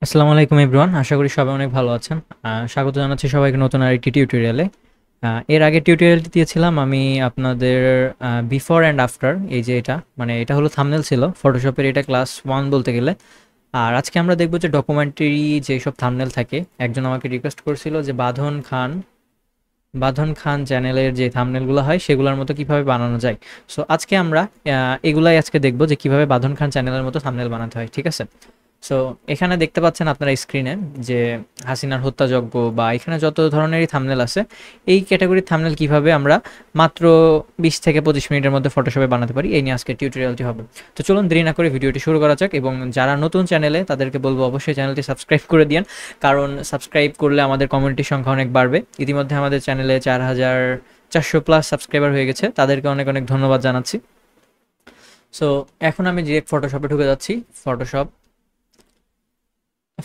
আসসালামু আলাইকুম এভরিওয়ান, আশা করি সবাই অনেক ভালো আছেন। স্বাগত জানাচ্ছি সবাইকে নতুন আরেকটি টিউটোরিয়ালে। এর আগে টিউটোরিয়ালটি দিয়েছিলাম আমি আপনাদের বিফোর অ্যান্ড আফটার। এই যে এটা মানে এটা হলো থাম্বনেল ছিল ফটোশপের, এটা ক্লাস 1 বলতে গেলে। আর আজকে আমরা দেখব যে ডকুমেন্টারি যেসব থাম্বনেল থাকে। একজন আমাকে রিকোয়েস্ট করছিল যে বাঁধন খান চ্যানেলের যে থাম্বনেলগুলো হয় সেগুলোর মতো কিভাবে বানানো যায়। সো আজকে আমরা এগুলাই আজকে দেখব যে কিভাবে বাঁধন খান চ্যানেলের মতো থাম্বনেল বানাতে হয়, ঠিক আছে? সো এখানে দেখতে পাচ্ছেন আপনারা স্ক্রিনে যে হাসিনার হত্যাযজ্ঞ বা এখানে যত ধরনেরই থাম্বনেল আছে, এই ক্যাটাগরির থাম্বনেল কিভাবে আমরা মাত্র 20 থেকে 25 মিনিটের মধ্যে ফটোশপে বানাতে পারি, এই নিয়ে আজকে টিউটোরিয়ালটি হবে। তো চলুন দেরি না করে ভিডিওটি শুরু করা যাক। এবং যারা নতুন চ্যানেলে তাদেরকে বলবো অবশ্যই চ্যানেলটি সাবস্ক্রাইব করে দিন, কারণ সাবস্ক্রাইব করলে আমাদের কমিউনিটির সংখ্যা অনেক বাড়বে। ইতিমধ্যে আমাদের চ্যানেলে 4400+ সাবস্ক্রাইবার হয়ে গেছে, তাদেরকে অনেক অনেক ধন্যবাদ জানাচ্ছি। সো এখন আমি ডিরেক্ট ফটোশপে ঢুকে যাচ্ছি।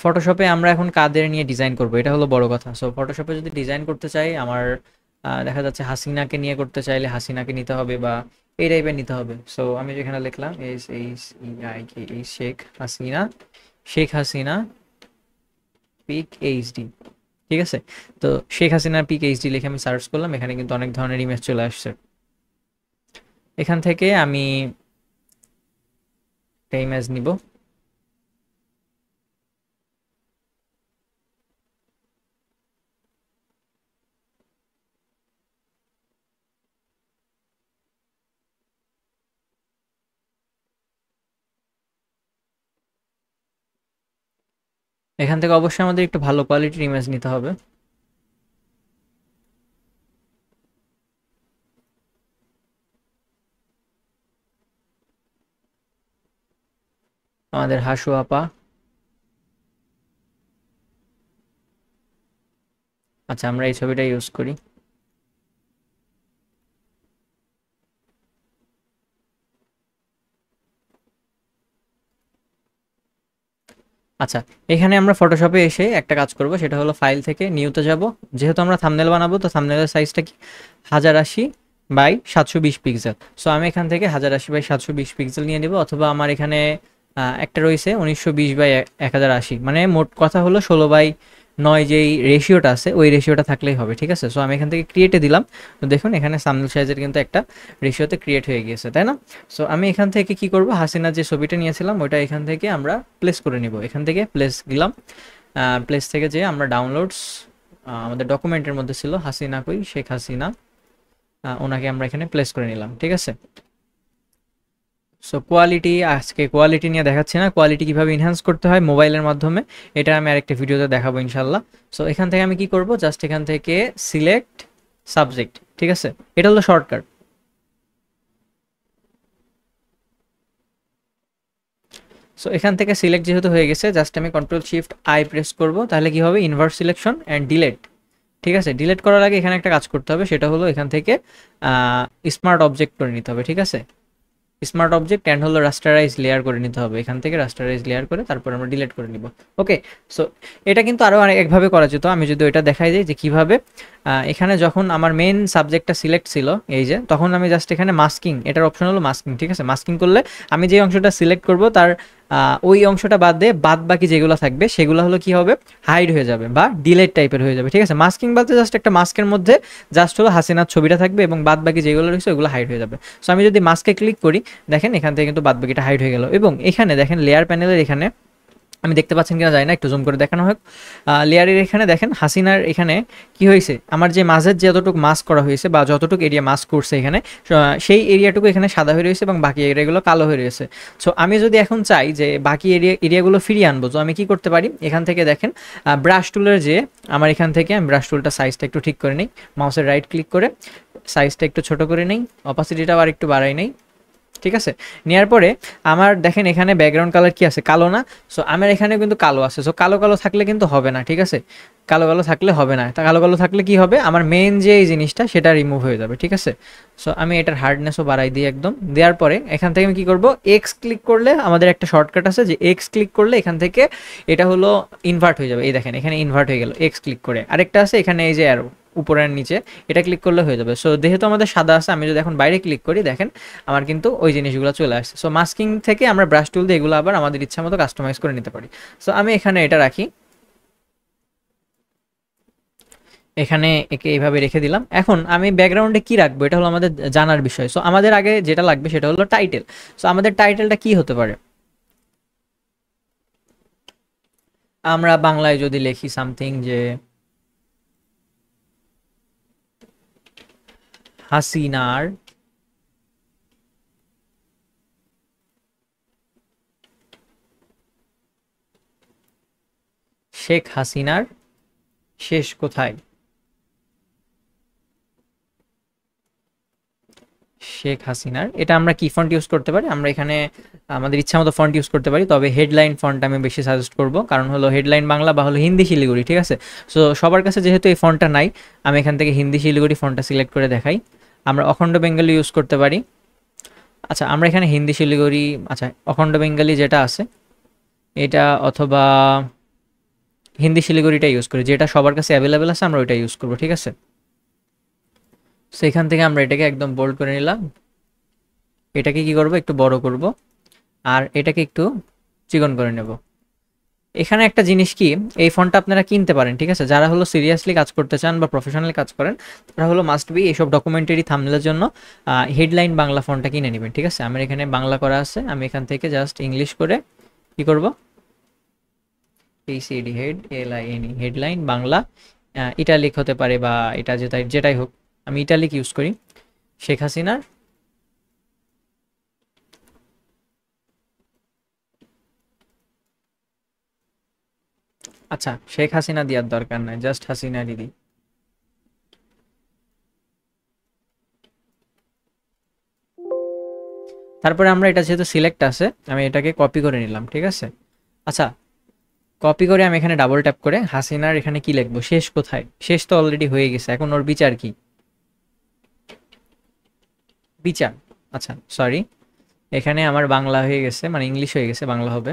ফটোশপে আমরা এখন কাদের নিয়ে ডিজাইন করব, এটা হলো বড় কথা। সো ফটোশপে যদি ডিজাইন করতে চাই, আমার দেখা যাচ্ছে হাসিনাকে নিয়ে করতে চাইলে হাসিনাকে নিতে হবে বা এই টাইপের নিতে হবে। সো আমি যেখানে লিখলাম এই শেখ হাসিনা পিক এইচডি, ঠিক আছে? তো শেখ হাসিনার পিক এইচডি লিখে আমি সার্চ করলাম, এখানে কিন্তু অনেক ধরনের ইমেজ চলে আসছে। এখান থেকে আমি একটা ইমেজ নিব। এখান থেকে অবশ্যই আমাদের একটু ভালো কোয়ালিটির ইমেজ নিতে হবে। আমাদের হাসু আপা, আচ্ছা আমরা এই ছবিটা ইউজ করি। আচ্ছা, এখানে আমরা ফটোশপে এসে একটা কাজ করব, সেটা হলো ফাইল থেকে নিউতে যাব। যেহেতু আমরা থাম্বনেল বানাবো, তো থাম্বনেলের সাইজটা কি 1080x720 পিক্সেল। সো আমি এখান থেকে 1080x720 পিক্সেল নিয়ে নেব, অথবা আমার এখানে একটা রয়েছে 1920x1080, মানে মোট কথা হলো 16:9 যেই রেশিওটা আছে ওই রেশিওটা থাকলেই হবে, ঠিক আছে? সো আমি এখান থেকে ক্রিয়েটে দিলাম। তো দেখুন এখানে থাম্বনেল সাইজের কিন্তু একটা রেশিওতে ক্রিয়েট হয়ে গিয়েছে, তাই না? সো আমি এখান থেকে কি করব, হাসিনার যে ছবিটা নিয়েছিলাম ওইটা এখান থেকে আমরা প্লেস করে নিব। এখান থেকে প্লেস দিলাম। প্লেস থেকে যে আমরা ডাউনলোডস, আমাদের ডকুমেন্টের মধ্যে ছিল হাসিনা কই, শেখ হাসিনা, ওনাকে আমরা এখানে প্লেস করে নিলাম, ঠিক আছে? সো কোয়ালিটি, আজকে কোয়ালিটি নিয়ে দেখাচ্ছি না, কোয়ালিটি কিভাবে ইনহ্যান্স করতে হয় মোবাইলের মাধ্যমে এটা আমি আরেকটা ভিডিওতে দেখাবো ইনশাল্লাহ। সো এখান থেকে আমি কি করব, জাস্ট এখান থেকে সিলেক্ট সাবজেক্ট, ঠিক আছে? এটা হলো শর্টকাট। সো এখান থেকে সিলেক্ট যেহেতু হয়ে গেছে, জাস্ট আমি Ctrl+Shift+I প্রেস করব, তাহলে কি হবে, ইনভার্ট সিলেকশন অ্যান্ড ডিলেট, ঠিক আছে? ডিলেট করার আগে এখানে একটা কাজ করতে হবে, সেটা হলো এখান থেকে স্মার্ট অবজেক্ট করে নিতে হবে, ঠিক আছে? স্মার্ট অবজেক্ট অ্যান্ড হলো রাস্টারাইজ লেয়ার করে নিতে হবে। এখান থেকে রাস্টারাইজ লেয়ার করে তারপর আমরা ডিলিট করে নিব। ওকে, সো এটা কিন্তু আরও একভাবে করা যেত। আমি যদি ওইটা দেখাই দিই যে কীভাবে, এখানে যখন আমার মেন সাবজেক্টটা সিলেক্ট ছিল এই যে, তখন আমি জাস্ট এখানে মাস্কিং, এটার অপশন হলো মাস্কিং, ঠিক আছে? মাস্কিং করলে আমি যে অংশটা সিলেক্ট করব তার ওই অংশটা বাদ দিয়ে বাদ বাকি যেগুলো থাকবে সেগুলো হলো কি হবে, হাইড হয়ে যাবে বা ডিলেট টাইপের হয়ে যাবে, ঠিক আছে? মাস্কিং বলতে জাস্ট একটা মাস্কের মধ্যে জাস্ট হলো হাসিনার ছবিটা থাকবে এবং বাদ বাকি যেগুলো রয়েছে ওগুলো হাইড হয়ে যাবে। সো আমি যদি মাস্কে ক্লিক করি, দেখেন এখান থেকে কিন্তু বাদবাকিটা হাইড হয়ে গেল। এবং এখানে দেখেন লেয়ার প্যানেলের এখানে, আমি দেখতে পাচ্ছেন কিনা জানি না, একটু জুম করে দেখানো হোক। লেয়ারের এখানে দেখেন হাসিনার এখানে কি হয়েছে, আমার যে মাঝের যতটুকু মাস্ক করা হয়েছে বা যতটুকু এরিয়া মাস্ক করছে এখানে, সেই এরিয়াটুকু এখানে সাদা হয়ে রয়েছে এবং বাকি এরিয়াগুলো কালো হয়ে রয়েছে। সো আমি যদি এখন চাই যে বাকি এরিয়াগুলো ফিরিয়ে আনবো, তো আমি কি করতে পারি, এখান থেকে দেখেন ব্রাশ টুলের যে, আমার এখান থেকে আমি ব্রাশ টুলটা সাইজটা একটু ঠিক করে নিই, মাউসের রাইট ক্লিক করে সাইজটা একটু ছোট করে নিই, অপাসিটিটাও আর একটু বাড়াই নেই, ঠিক আছে? নেওয়ার পরে আমার দেখেন এখানে ব্যাকগ্রাউন্ড কালার কি আছে, কালো না? সো আমার এখানে কিন্তু কালো আছে। সো কালো কালো থাকলে কিন্তু হবে না, ঠিক আছে? কালো কালো থাকলে হবে না। তা কালো কালো থাকলে কি হবে, আমার মেন যে এই জিনিসটা সেটা রিমুভ হয়ে যাবে, ঠিক আছে? সো আমি এটার হার্ডনেসও বাড়াই দিই একদম। দেওয়ার পরে এখান থেকে আমি কি করব, এক্স ক্লিক করলে আমাদের একটা শর্টকাট আছে যে এক্স ক্লিক করলে এখান থেকে এটা হলো ইনভার্ট হয়ে যাবে। এই দেখেন এখানে ইনভার্ট হয়ে গেল এক্স ক্লিক করে। আরেকটা আছে এখানে এই যে অ্যারো উপরে আর নিচে, এটা ক্লিক করলে হয়ে যাবে। সো যেহেতু আমাদের সাদা আছে, আমি যদি এখন বাইরে ক্লিক করি দেখেন আমার কিন্তু ওই জিনিসগুলো চলে আসছে। সো মাস্কিং থেকে আমরা ব্রাশ টুল দিয়ে এগুলো আবার আমাদের ইচ্ছা মতো কাস্টমাইজ করে নিতে পারি। সো আমি এখানে এটা রাখি, এখানে একে এইভাবে রেখে দিলাম। এখন আমি ব্যাকগ্রাউন্ডে কি রাখবো এটা হলো আমাদের জানার বিষয়। সো আমাদের আগে যেটা লাগবে সেটা হলো টাইটেল। সো আমাদের টাইটেলটা কি হতে পারে, আমরা বাংলায় যদি লিখি সামথিং যে হাসিনার শেখ হাসিনার শেষ কোথায়, শেখ হাসিনার, এটা আমরা কি ফন্ট ইউজ করতে পারি, আমরা এখানে আমাদের ইচ্ছা মতো ফন্ট ইউজ করতে পারি। তবে হেডলাইন ফন্ট আমি বেশি সাজেস্ট করব, কারণ হলো হেডলাইন বাংলা বা হলো হিন্দি শিলিগুড়ি, ঠিক আছে। সো সবার কাছে যেহেতু এই ফন্টটা নাই, আমি এখান থেকে হিন্দি শিলিগুড়ি ফন্টটা সিলেক্ট করে দেখাই। আমরা অখণ্ড বেঙ্গলি ইউজ করতে পারি। আচ্ছা আমরা এখানে হিন্দি শিলিগুড়ি, আচ্ছা অখণ্ড বেঙ্গলি যেটা আছে এটা, অথবা হিন্দি শিলিগুড়িটা ইউজ করি, যেটা সবার কাছে অ্যাভেলেবেল আছে আমরা ওইটা ইউজ করবো, ঠিক আছে। সো এখান থেকে আমরা এটাকে একদম বোল্ড করে নিলাম, এটাকে কি করব একটু বড় করব, আর এটাকে একটু চিকন করে নেব। এখানে একটা জিনিস কি, এই ফন্টটা আপনারা কিনতে পারেন, ঠিক আছে। যারা হলো সিরিয়াসলি কাজ করতে চান বা প্রফেশনালি কাজ করেন, তারা হলো মাস্ট বি এইসব ডকুমেন্টারি থাম্বনেলের জন্য হেডলাইন বাংলা ফন্টটা কিনে নেবেন, ঠিক আছে। আমার এখানে বাংলা করা আছে, আমি এখান থেকে জাস্ট ইংলিশ করে কি করব, PCD head L I N E headline Bangla, italic হতে পারে বা এটা যেটাই যেটাই হোক, আমি ইটালিক ইউজ করি। শেখ হাসিনার, আচ্ছা শেখ হাসিনা দেওয়ার দরকার নাই, জাস্ট হাসিনা দিদি। তারপরে আমরা এটা যেহেতু সিলেক্ট আছে, আমি এটাকে কপি করে নিলাম, ঠিক আছে। আচ্ছা কপি করে আমি এখানে ডাবল ট্যাপ করে হাসিনার এখানে কি লিখবো, শেষ কোথায়, শেষ তো অলরেডি হয়ে গেছে, এখন ওর বিচার কি, বিচার, আচ্ছা সরি, এখানে আমার বাংলা হয়ে গেছে, মানে ইংলিশ হয়ে গেছে, বাংলা হবে।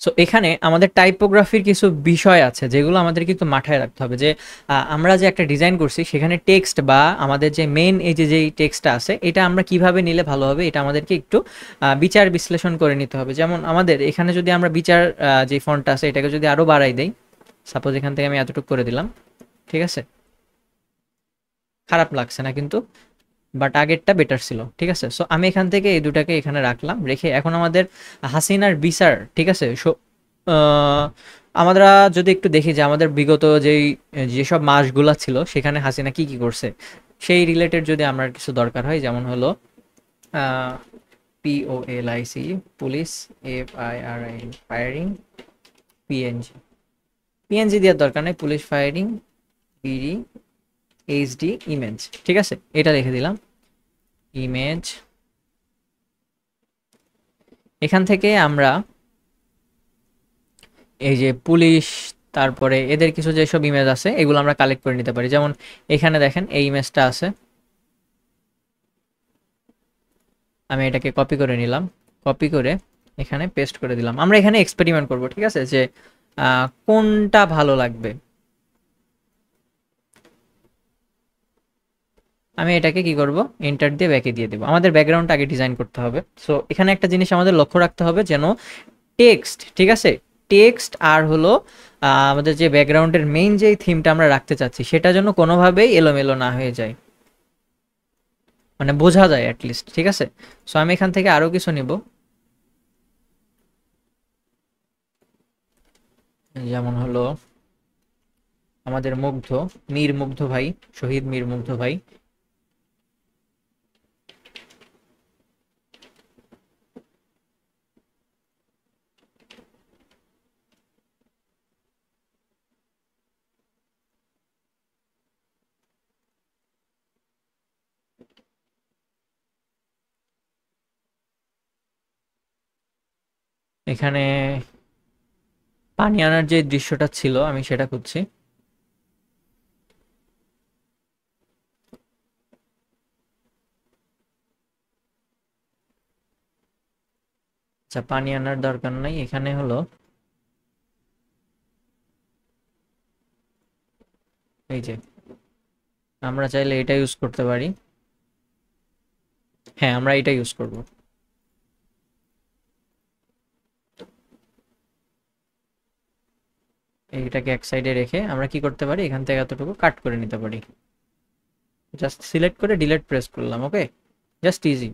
সো এখানে আমাদের টাইপোগ্রাফির কিছু বিষয় আছে যেগুলো আমাদের কিন্তু মাথায় রাখতে হবে, যে আমরা যে একটা ডিজাইন করছি সেখানে টেক্সট বা আমাদের যে মেন এই যে যেই টেক্সটটা আছে এটা আমরা কিভাবে নিলে ভালো হবে, এটা আমাদেরকে একটু বিচার বিশ্লেষণ করে নিতে হবে। যেমন আমাদের এখানে যদি আমরা বিচার যে ফন্টটা আছে এটাকে যদি আরো বাড়াই দেই, সাপোজ এখান থেকে আমি এতটুকু করে দিলাম, ঠিক আছে, খারাপ লাগছে না কিন্তু, বাট আগেরটা বেটার ছিল, ঠিক আছে। সো আমি এখান থেকে এই দুটাকে এখানে রাখলাম, রেখে এখন আমাদের হাসিনার বিচার, ঠিক আছে। আমরা যদি একটু দেখি যে আমাদের বিগত যেসব মাসগুলা ছিল সেখানে হাসিনা কি কি করছে, সেই রিলেটেড যদি আমার কিছু দরকার হয়, যেমন হলো POLIC police, FIRI firing, PNG দেওয়ার দরকার নেই, police firing, PD HD image, ঠিক আছে, এটা রেখে দিলাম ইমেজ। এখান থেকে আমরা এই যে পুলিশ, তারপরে এদের কিছু যেসব ইমেজ আছে এগুলো আমরা কালেক্ট করে নিতে পারি। যেমন এখানে দেখেন এই ইমেজটা আছে, আমি এটাকে কপি করে নিলাম, কপি করে এখানে পেস্ট করে দিলাম। আমরা এখানে এক্সপেরিমেন্ট করব, ঠিক আছে, যে কোনটা ভালো লাগবে। আমি এটাকে কি করব, এন্টার দিয়ে ব্যাকে দিয়ে দেবো। আমাদের ব্যাকগ্রাউন্ড আগে ডিজাইন করতে হবে। সো এখানে একটা জিনিস আমাদের লক্ষ্য রাখতে হবে, যেন টেক্সট, ঠিক আছে, টেক্সট আর হলো আমাদের যে ব্যাকগ্রাউন্ডের মেইন যে থিমটা আমরা রাখতে চাচ্ছি সেটা যেন কোনোভাবেই এলোমেলো না হয়ে যায়, মানে বোঝা যায় অ্যাটলিস্ট, ঠিক আছে। সো আমি এখান থেকে আরো কিছু নিব, যেমন হলো আমাদের মুগ্ধ, মীর মুগ্ধ ভাই, শহীদ মীর মুগ্ধ ভাই। এখানে পানি আনার যে দৃশ্যটা ছিল আমি সেটা খুঁজছি। আচ্ছা, পানি আনার দরকার নাই, এখানে হলো এই যে আমরা চাইলে এটা ইউজ করতে পারি। হ্যাঁ, আমরা এটা ইউজ করব। এইটাকে এক সাইডে রেখে আমরা কি করতে পারি, এখান থেকে এতটুকু কাট করে নিতে পারি। জাস্ট সিলেক্ট করে ডিলিট প্রেস করলাম। ওকে, জাস্ট ইজি।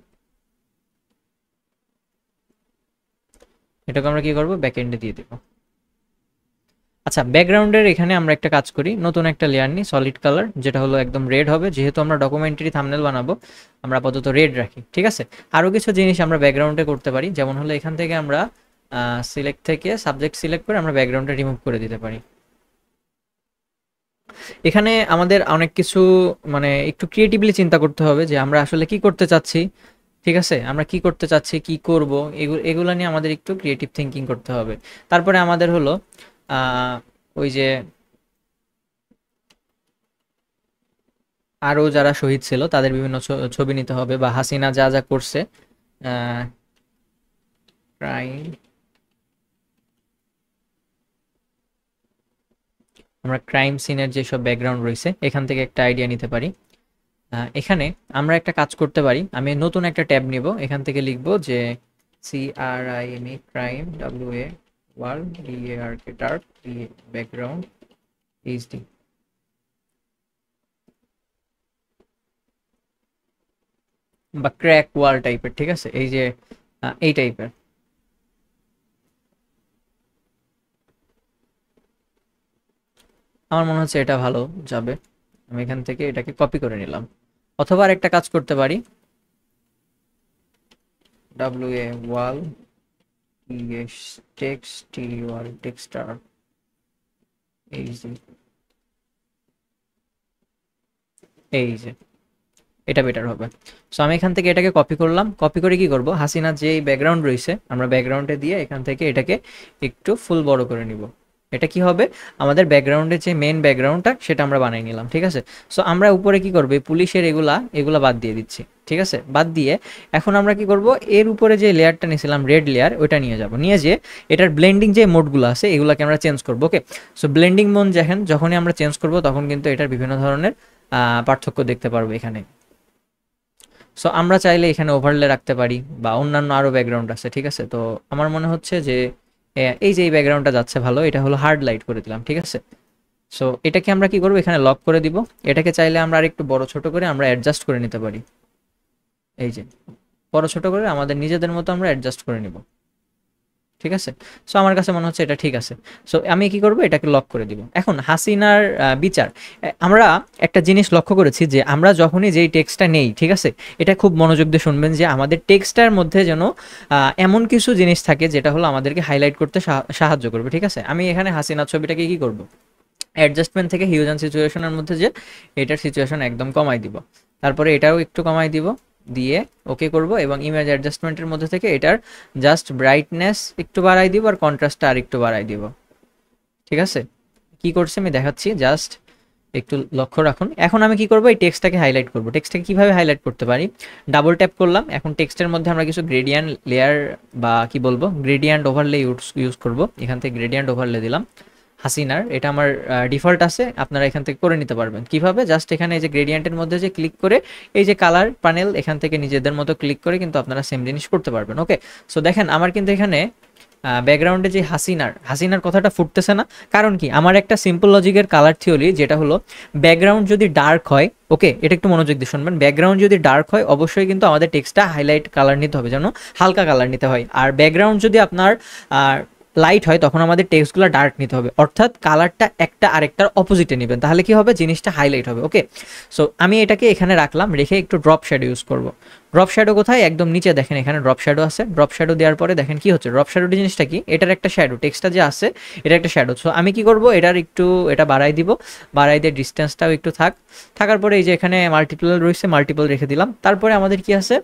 এটাকে আমরা কি করব, ব্যাক এন্ডে দিয়ে দেব। আচ্ছা, ব্যাকগ্রাউন্ডের এখানে আমরা একটা কাজ করি, নতুন একটা লেয়ার নিই সলিড কালার, যেটা হলো একদম রেড হবে, যেহেতু আমরা ডকুমেন্টারি থাম্বনেল বানাবো আমরা আপাতত রেড রাখি। ঠিক আছে, আরও কিছু জিনিস আমরা ব্যাকগ্রাউন্ডে করতে পারি, যেমন হলো এখান থেকে আমরা সিলেক্ট থেকে সাবজেক্ট সিলেক্ট করে আমরা ব্যাকগ্রাউন্ডটা রিমুভ করে দিতে পারি। এখানে আমাদের অনেক কিছু মানে একটু ক্রিয়েটিভলি চিন্তা করতে হবে যে আমরা আসলে কি করতে চাচ্ছি। ঠিক আছে, আমরা কি করতে চাচ্ছি, কি করব, এগুলা নিয়ে আমাদের একটু ক্রিয়েটিভ থিঙ্কিং করতে হবে। তারপরে আমাদের হলো ওই যে আরও যারা শহীদ ছিল তাদের বিভিন্ন ছবি নিতে হবে, বা হাসিনা যা যা করছে ক্রাইম, আমরা ক্রাইম সিনের যেসব ব্যাকগ্রাউন্ড রয়েছে এখান থেকে একটা আইডিয়া নিতে পারি। এখানে আমরা একটা কাজ করতে পারি, আমি নতুন একটা ট্যাব নিব, এখান থেকে লিখব যে CRIME crime WA world DARK dark background HD, বা ক্র্যাক ওয়াল টাইপের। ঠিক আছে, এই যে এই টাইপের। আমার মনে হচ্ছে এটা ভালো যাবে, আমি এখান থেকে এটাকে কপি করে নিলাম। অথবা আর একটা কাজ করতে পারি, WA ওয়াল টেক্সট ওয়াল টেক্সটার এই যে এটা বেটার হবে। সো আমি এখান থেকে এটাকে কপি করলাম, কপি করে কি করব, হাসিনার যে ব্যাকগ্রাউন্ড রয়েছে আমরা ব্যাকগ্রাউন্ডে দিয়ে এখান থেকে এটাকে একটু ফুল বড় করে নিব। এটা কি হবে, আমাদের ব্যাকগ্রাউন্ডের যে মেন ব্যাকগ্রাউন্ডটা সেটা আমরা বানিয়ে নিলাম। ঠিক আছে, সো আমরা উপরে কি করব, পুলিশের এগুলা এগুলা বাদ দিয়ে দিচ্ছি। ঠিক আছে, বাদ দিয়ে এখন আমরা কি করব, এর উপরে যে লেয়ারটা নিয়েছিলাম রেড লেয়ার, ওইটা নিয়ে যাব, নিয়ে যে এটার ব্লেন্ডিং যে মোডগুলো আছে এগুলাকে আমরা চেঞ্জ করব। ওকে, সো ব্লেন্ডিং মোড যখনই আমরা চেঞ্জ করব তখন কিন্তু এটার বিভিন্ন ধরনের পার্থক্য দেখতে পারবো এখানে। সো আমরা চাইলে এখানে ওভারলে রাখতে পারি, বা অন্যান্য আরও ব্যাকগ্রাউন্ড আছে। ঠিক আছে, তো আমার মনে হচ্ছে যে এই যে এই ব্যাকগ্রাউন্ডটা যাচ্ছে ভালো, এটা হলো হার্ড লাইট করে দিলাম। ঠিক আছে, সো এটাকে আমরা কি করবো, এখানে লক করে দিব। এটাকে চাইলে আমরা আরেকটু বড় ছোট করে আমরা অ্যাডজাস্ট করে নিতে পারি। এই যে বড় ছোট করে আমাদের নিজেদের মতো আমরা অ্যাডজাস্ট করে নিব। ঠিক আছে, সো আমার কাছে মনে হচ্ছে এটা ঠিক আছে। সো আমি কি করব, এটাকে লক করে দিব। এখন হাসিনার বিচার, আমরা একটা জিনিস লক্ষ্য করেছি যে আমরা যখনই যেই টেক্সটটা নেই, ঠিক আছে, এটা খুব মনোযোগ দিয়ে শুনবেন যে আমাদের টেক্সটটার মধ্যে যেন এমন কিছু জিনিস থাকে যেটা হলো আমাদেরকে হাইলাইট করতে সাহায্য করবে। ঠিক আছে, আমি এখানে হাসিনার ছবিটাকে কি করব, অ্যাডজাস্টমেন্ট থেকে হিউজ অ্যান্ড সিচুয়েশনের মধ্যে যে এটার সিচুয়েশন একদম কমাই দিব, তারপরে এটাও একটু কমাই দিব, দিয়ে ওকে করব, এবং ইমেজ অ্যাডজাস্টমেন্টের মধ্যে থেকে এটার জাস্ট ব্রাইটনেস একটু বাড়াই দিব আর কন্ট্রাস্টটা আর একটু বাড়াই দিব। ঠিক আছে, কি করছে আমি দেখাচ্ছি, জাস্ট একটু লক্ষ্য রাখুন। এখন আমি কি করব, এই টেক্সটটাকে হাইলাইট করব। টেক্সটটাকে কিভাবে হাইলাইট করতে পারি, ডাবল ট্যাপ করলাম, এখন টেক্সটের মধ্যে আমরা কিছু গ্রেডিয়েন্ট লেয়ার বা কি বলবো গ্রেডিয়েন্ট ওভারলে ইউজ করব। এখান থেকে গ্রেডিয়েন্ট ওভারলে দিলাম হাসিনার, এটা আমার ডিফল্ট আছে, আপনারা এখান থেকে করে নিতে পারবেন। কিভাবে, জাস্ট এখানে এই যে গ্রেডিয়েন্টের মধ্যে যে ক্লিক করে এই যে কালার প্যানেল, এখান থেকে নিজেদের মতো ক্লিক করে কিন্তু আপনারা সেম জিনিস করতে পারবেন। ওকে, সো দেখেন আমার কিন্তু এখানে ব্যাকগ্রাউন্ডে যে হাসিনার কথাটা ফুটতেছে না, কারণ কি, আমার একটা সিম্পল লজিকের কালার থিওরি, যেটা হলো ব্যাকগ্রাউন্ড যদি ডার্ক হয়, ওকে এটা একটু মনোযোগ দিয়ে শুনবেন, ব্যাকগ্রাউন্ড যদি ডার্ক হয় অবশ্যই কিন্তু আমাদের টেক্সটটা হাইলাইট কালার নিতে হবে, যেন হালকা কালার নিতে হয়। আর ব্যাকগ্রাউন্ড যদি আপনার লাইট হয় তখন আমাদের টেক্সটগুলো ডার্ক নিতে হবে, অর্থাৎ কালারটা একটা আরেকটার অপোজিটে নেবেন, তাহলে কি হবে, জিনিসটা হাইলাইট হবে। ওকে, সো আমি এটাকে এখানে রাখলাম, রেখে একটু ড্রপ শ্যাডো ইউজ করব। ড্রপ শ্যাডো কোথায়, একদম নিচে দেখেন এখানে ড্রপ শ্যাডো আছে। ড্রপ শ্যাডো দেওয়ার পরে দেখেন কি হচ্ছে, ড্রপ শ্যাডো জিনিসটা কি, এটার একটা শ্যাডো, টেক্সটটা যে আছে এটা একটা শ্যাডো। সো আমি কি করব, এটার একটু এটা বাড়াই দিব, বাড়াই দিয়ে ডিস্টেন্সটাও একটু থাকার পরে এই যে এখানে মাল্টিপল রয়েছে, মাল্টিপল রেখে দিলাম। তারপরে আমাদের কি আছে,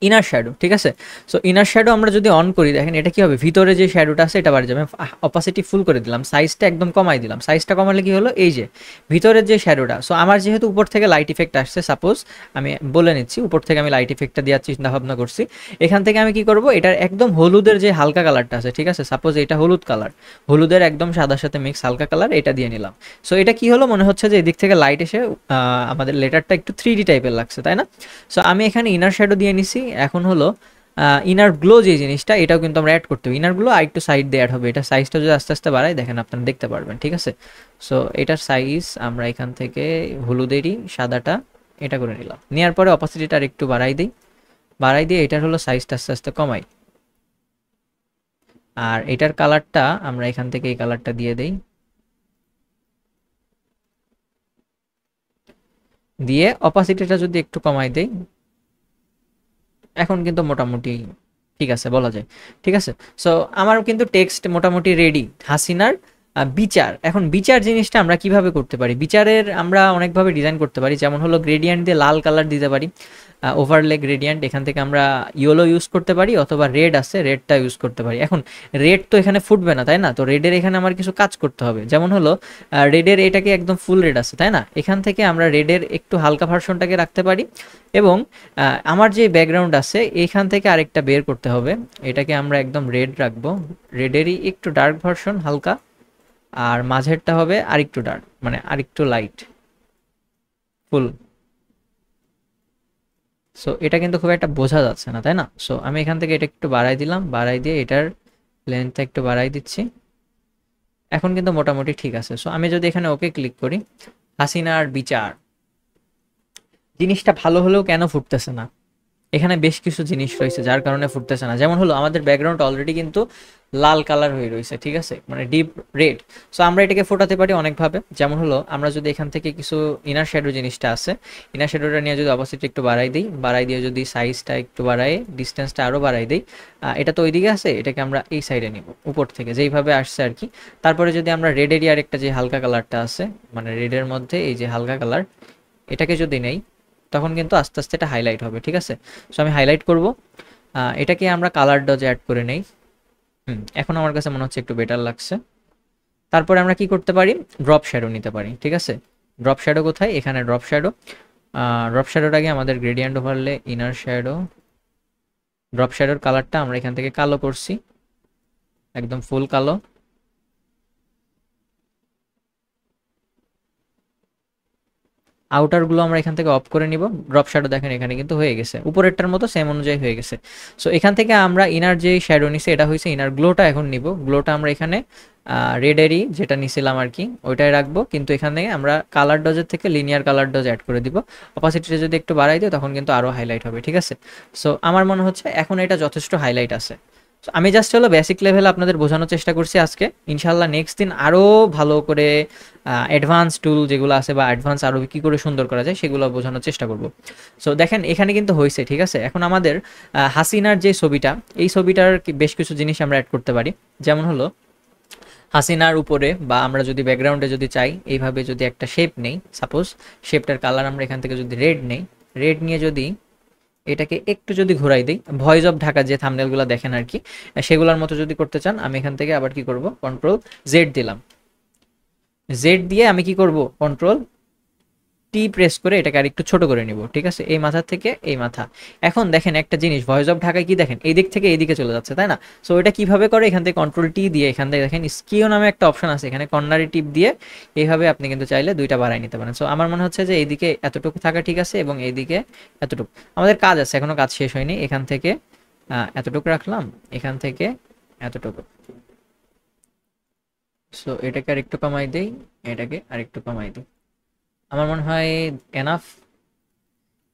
ইনার শ্যাডো, ঠিক আছে। সো ইনার শ্যাডো আমরা যদি অন করি, দেখেন এটা কি হবে, ভিতরে যে শ্যাডোটা আছে এটা বাড়ে যাবে। অপাসিটি ফুল করে দিলাম, সাইজটা একদম কমাই দিলাম। সাইজটা কমালে কি হলো, এই যে ভিতরের যে শ্যাডোটা, সো আমার যেহেতু উপর থেকে লাইট ইফেক্ট আসছে, সাপোজ আমি বলে নিচ্ছি উপর থেকে আমি লাইট ইফেক্টটা দেওয়ার চিন্তা ভাবনা করছি। এখান থেকে আমি কি করব, এটার একদম হলুদের যে হালকা কালারটা আছে, ঠিক আছে, সাপোজ এটা হলুদ কালার, হলুদের একদম সাদার সাথে মিক্স হালকা কালার, এটা দিয়ে নিলাম। সো এটা কি হলো, মনে হচ্ছে যে এদিক থেকে লাইট এসে আমাদের লেটারটা একটু 3D টাইপের লাগছে, তাই না? সো আমি এখানে ইনার শ্যাডো দিয়ে নিছি। এখন হলো ইনার গ্লো যে জিনিসটা, এটাও কিন্তু আমরা অ্যাড করতে হবে। ইনার গ্লো আরেকটু সাইড দিয়ে অ্যাড হবে, এটা সাইজটা যদি আস্তে আস্তে বাড়াই, দেখেন আপনারা দেখতে পারবেন, ঠিক আছে। সো এটার সাইজ আমরা এখান থেকে হলুদেরই সাদাটা এটা করে নিলাম, নেওয়ার পরে অপাসিটিটা আর একটু বাড়াই দিই, বাড়াই দিয়ে এটার হলো সাইজটা আস্তে আস্তে কমাই। আর এটার কালারটা আমরা এখান থেকে এই কালারটা দিয়ে দেই, দিয়ে অপাসিটিটা যদি একটু কমাই দেই, এখন কিন্তু মোটামুটি ঠিক আছে বলা যায়, ঠিক আছে। সো আমার কিন্তু টেক্সট মোটামুটি রেডি, হাসিনার বিচার। এখন বিচার জিনিসটা আমরা কিভাবে করতে পারি, বিচারের আমরা অনেকভাবে ডিজাইন করতে পারি, যেমন হলো গ্রেডিয়েন্ট দিয়ে লাল কালার দিতে পারি, ওভারলে গ্রেডিয়েন্ট, এখান থেকে আমরা ইয়েলো ইউজ করতে পারি, অথবা রেড আছে রেডটা ইউজ করতে পারি। এখন রেড তো এখানে ফুটবে না, তাই না? তো রেডের এখানে আমার কিছু কাজ করতে হবে, যেমন হলো রেডের এটাকে একদম ফুল রেড আছে, তাই না? এখান থেকে আমরা রেডের একটু হালকা ভার্সনটাকে রাখতে পারি, এবং আমার যে ব্যাকগ্রাউন্ড আছে এখান থেকে আরেকটা বের করতে হবে, এটাকে আমরা একদম রেড রাখবো, রেডেরই একটু ডার্ক ভার্সন হালকা, আর মাঝেরটা হবে আরেকটু ডার্ক, মানে আরেকটু লাইট ফুল। সো এটা কিন্তু খুব একটা বোঝা যাচ্ছে না, তাই না? সো আমি এখান থেকে এটা একটু বাড়াই দিলাম, বাড়াই দিয়ে এটার লেন্থটা একটু বাড়াই দিচ্ছি, এখন কিন্তু মোটামুটি ঠিক আছে। সো আমি যদি এখানে ওকে ক্লিক করি, হাসিনার বিচার জিনিসটা ভালো হলেও কেন ফুটতেছে না, এখানে বেশ কিছু জিনিস রয়েছে যার কারণে ফুটতেছে না। যেমন হলো আমাদের ব্যাকগ্রাউন্ড অলরেডি কিন্তু লাল কালার হয়ে রয়েছে, ঠিক আছে, মানে ডিপ রেড। সো আমরা এটাকে ফোটাতে পারি অনেকভাবে, যেমন হলো আমরা যদি এখান থেকে কিছু ইনার শ্যাডো জিনিসটা আছে, ইনার শ্যাডোটা নিয়ে যদি অপোজিট একটু বাড়াই দিই, বাড়াই দিয়ে যদি সাইজটা একটু বাড়াই, ডিস্টেন্সটা আরও বাড়াই দিই, এটা তো ওইদিকে আছে, এটাকে আমরা এই সাইডে নিব উপর থেকে যেইভাবে আসছে আর কি। তারপরে যদি আমরা রেড এরিয়ার একটা যে হালকা কালারটা আছে, মানে রেডের মধ্যে এই যে হালকা কালার, এটাকে যদি নেই, তখন কিন্তু আস্তে আস্তে এটা হাইলাইট হবে, ঠিক আছে। সো আমি হাইলাইট করব, এটাকে আমরা কালার ডজে অ্যাড করে নেই। এখন আমার কাছে মনে হচ্ছে একটু বেটার লাগছে। তারপরে আমরা কি করতে পারি, ড্রপ শ্যাডো নিতে পারি, ঠিক আছে। ড্রপ শ্যাডো কোথায়, এখানে ড্রপ শ্যাডো। ড্রপ শ্যাডোটাকে আমাদের gradient overlay inner shadow, drop শ্যাডোর কালারটা আমরা এখান থেকে কালো করছি, একদম ফুল কালো। আউটারগুলো আমরা এখান থেকে অফ করে নিব। ড্রপ শ্যাডো দেখেন এখানে কিন্তু হয়ে গেছে, উপরেরটার মতো সেম অনুযায়ী হয়ে গেছে। সো এখান থেকে আমরা ইনার যে শ্যাডো নিছে এটা হয়েছে ইনার গ্লোটা, এখন নিব গ্লোটা আমরা এখানে রেডেরই যেটা নিছিলাম আর কি ওইটাই রাখবো, কিন্তু এখান থেকে আমরা কালার ডজের থেকে লিনিয়ার কালার ডজ অ্যাড করে দিব। অপাসিটিটা যদি একটু বাড়াই দিই তখন কিন্তু আরও হাইলাইট হবে, ঠিক আছে। সো আমার মনে হচ্ছে এখন এটা যথেষ্ট হাইলাইট আছে। সো আমি জাস্ট হলো বেসিক লেভেল আপনাদের বোঝানোর চেষ্টা করছি আজকে, ইনশাল্লাহ নেক্সট দিন আরও ভালো করে অ্যাডভান্স টুল যেগুলো আছে বা অ্যাডভান্স আরও কী করে সুন্দর করা যায় সেগুলো বোঝানোর চেষ্টা করব। সো দেখেন এখানে কিন্তু হয়েছে, ঠিক আছে। এখন আমাদের হাসিনার যে ছবিটা, এই ছবিটার বেশ কিছু জিনিস আমরা অ্যাড করতে পারি, যেমন হলো হাসিনার উপরে বা আমরা যদি ব্যাকগ্রাউন্ডে যদি চাই এইভাবে যদি একটা শেপ নেই, সাপোজ শেপটার কালার আমরা এখান থেকে যদি রেড নেই, রেড নিয়ে যদি এটাকে একটু যদি ঘোরাই দিই, ভয়েস অফ ঢাকা যে থাম্বনেলগুলো দেখেন আর কি সেগুলোর মতো যদি করতে চান, আমি এখান থেকে আবার কি করব, কন্ট্রোল জেড দিলাম, জেড দিয়ে আমি কি করব, কন্ট্রোল টি প্রেস করে এটাকে আরেকটু ছোট করে নিব, ঠিক আছে, এই মাথা থেকে এই মাথা। এখন দেখেন একটা জিনিস, ভয়েস অফ ঢাকায় কি দেখেন এই দিক থেকে এই দিকে চলে যাচ্ছে, তাই না? সো এটা কিভাবে করে, এখান থেকে কন্ট্রোল টি দিয়ে এখান থেকে দেখেন স্কিও নামে একটা অপশন আছে, এখানে কর্নারি টিপ দিয়ে এইভাবে আপনি কিন্তু চাইলে দুইটা বাড়াই নিতে পারেন। সো আমার মনে হচ্ছে যে এইদিকে এতটুকু থাকা ঠিক আছে এবং এইদিকে এতটুকু। আমাদের কাজ আছে, এখনো কাজ শেষ হয়নি। এখান থেকে এতটুকু রাখলাম, এখান থেকে এতটুকু। সো এটাকে আরেকটু কমাই দেই, এটাকে আরেকটু কমাই দিই, আমার মনে হয় এনাফ।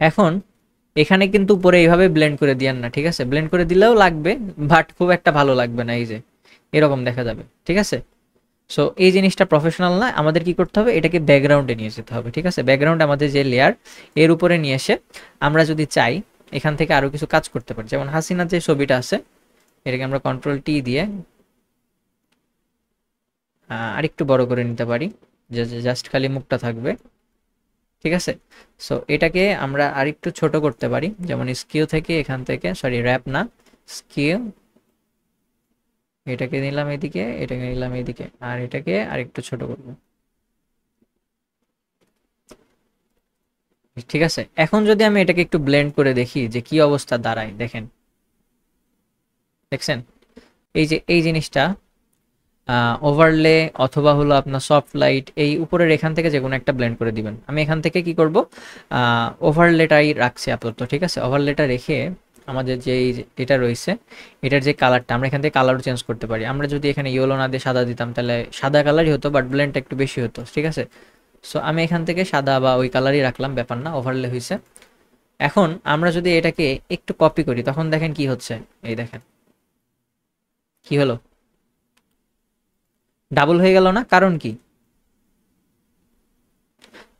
এখন এখানে কিন্তু উপরে এইভাবে ব্লেন্ড করে দিয়েন না, ঠিক আছে, ব্লেন্ড করে দিলেও লাগবে বাট খুব একটা ভালো লাগবে না, এই যে এরকম দেখা যাবে, ঠিক আছে। সো এই জিনিসটা প্রফেশনাল না, আমাদের কি করতে হবে, এটাকে ব্যাকগ্রাউন্ডে নিয়ে যেতে হবে, ঠিক আছে। ব্যাকগ্রাউন্ড আমাদের যে লেয়ার এর উপরে নিয়ে এসে আমরা যদি চাই এখান থেকে আরো কিছু কাজ করতে পারি, যেমন হাসিনার যে ছবিটা আছে এটাকে আমরা কন্ট্রোল টি দিয়ে আরেকটু বড় করে নিতে পারি, জাস্ট খালি মুখটা থাকবে। ঠিক আছে। সো এটাকে আমরা আরেকটু ছোট করতে পারি, যেমন স্কিউ থেকে এখান থেকে, সরি র্যাপ না, স্কিউ, এটাকে নিলাম এদিকে, এটাকে নিলাম এদিকে, আর এটাকে আরেকটু ছোট করব। ঠিক আছে, এখন যদি আমি এটাকে একটু ব্লেন্ড করে দেখি যে কি অবস্থা দাঁড়ায়, দেখেন, দেখছেন এই যে এই জিনিসটা, ওভারলে অথবা হলো আপনার সফট লাইট, এই উপরের এখান থেকে যে কোনো একটা ব্লেন্ড করে দিবেন। আমি এখান থেকে কি করব, ওভারলেটাই রাখছি আপাতত। ঠিক আছে, ওভারলেটা রেখে আমাদের যে এটা রয়েছে, এটার যে কালারটা, আমরা এখান থেকে কালারও চেঞ্জ করতে পারি। আমরা যদি এখানে ইয়েলো না দিয়ে সাদা দিতাম তাহলে সাদা কালারই হতো, বাট ব্লেন্ডটা একটু বেশি হতো। ঠিক আছে, সো আমি এখান থেকে সাদা বা ওই কালারই রাখলাম, ব্যাপার না, ওভারলে হয়েছে। এখন আমরা যদি এটাকে একটু কপি করি তখন দেখেন কি হচ্ছে, এই দেখেন কি হলো, ডাবল হয়ে গেল না? কারণ কি?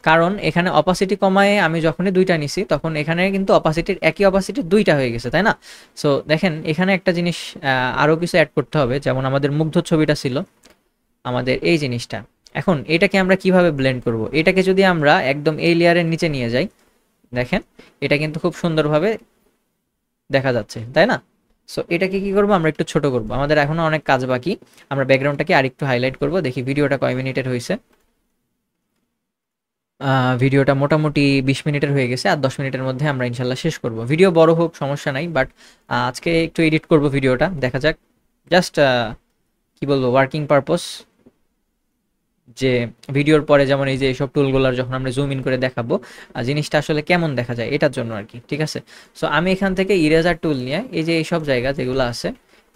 কারণ এখানে অপাসিটি কমায়ে আমি যখনই দুইটা নিছি তখন এখানে কিন্তু অপাসিটির একই অপাসিটির দুইটা হয়ে গেছে, তাই না? সো দেখেন এখানে একটা জিনিস আরও কিছু অ্যাড করতে হবে, যেমন আমাদের মুগ্ধ ছবিটা ছিল আমাদের এই জিনিসটা। এখন এটাকে আমরা কিভাবে ব্লেন্ড করব? এটাকে যদি আমরা একদম এই লেয়ারের নিচে নিয়ে যাই, দেখেন এটা কিন্তু খুব সুন্দরভাবে দেখা যাচ্ছে, তাই না? সো এটাকে কি করব, আমরা একটু ছোট করব, আমাদের এখনো অনেক কাজ বাকি। আমরা ব্যাকগ্রাউন্ডটাকে আরেকটু হাইলাইট করব, দেখি ভিডিওটা কয় মিনিটের হয়েছে। ভিডিওটা মোটামুটি 20 মিনিটের হয়ে গেছে, আর 10 মিনিটের মধ্যে আমরা ইনশাল্লাহ শেষ করব। ভিডিও বড় হোক সমস্যা নাই, বাট আজকে একটু এডিট করব ভিডিওটা, দেখা যাক। জাস্ট কি বলবো, ওয়ার্কিং পারপোজ, যে ভিডিওর পরে যেমন এই যে এইসব টুলগুলোর যখন আমরা জুম ইন করে দেখাবো জিনিসটা আসলে কেমন দেখা যায় এটার জন্য আর কি। ঠিক আছে, সো আমি এখান থেকে ইরেজার টুল নিয়ে এই যে এইসব জায়গা যেগুলো আছে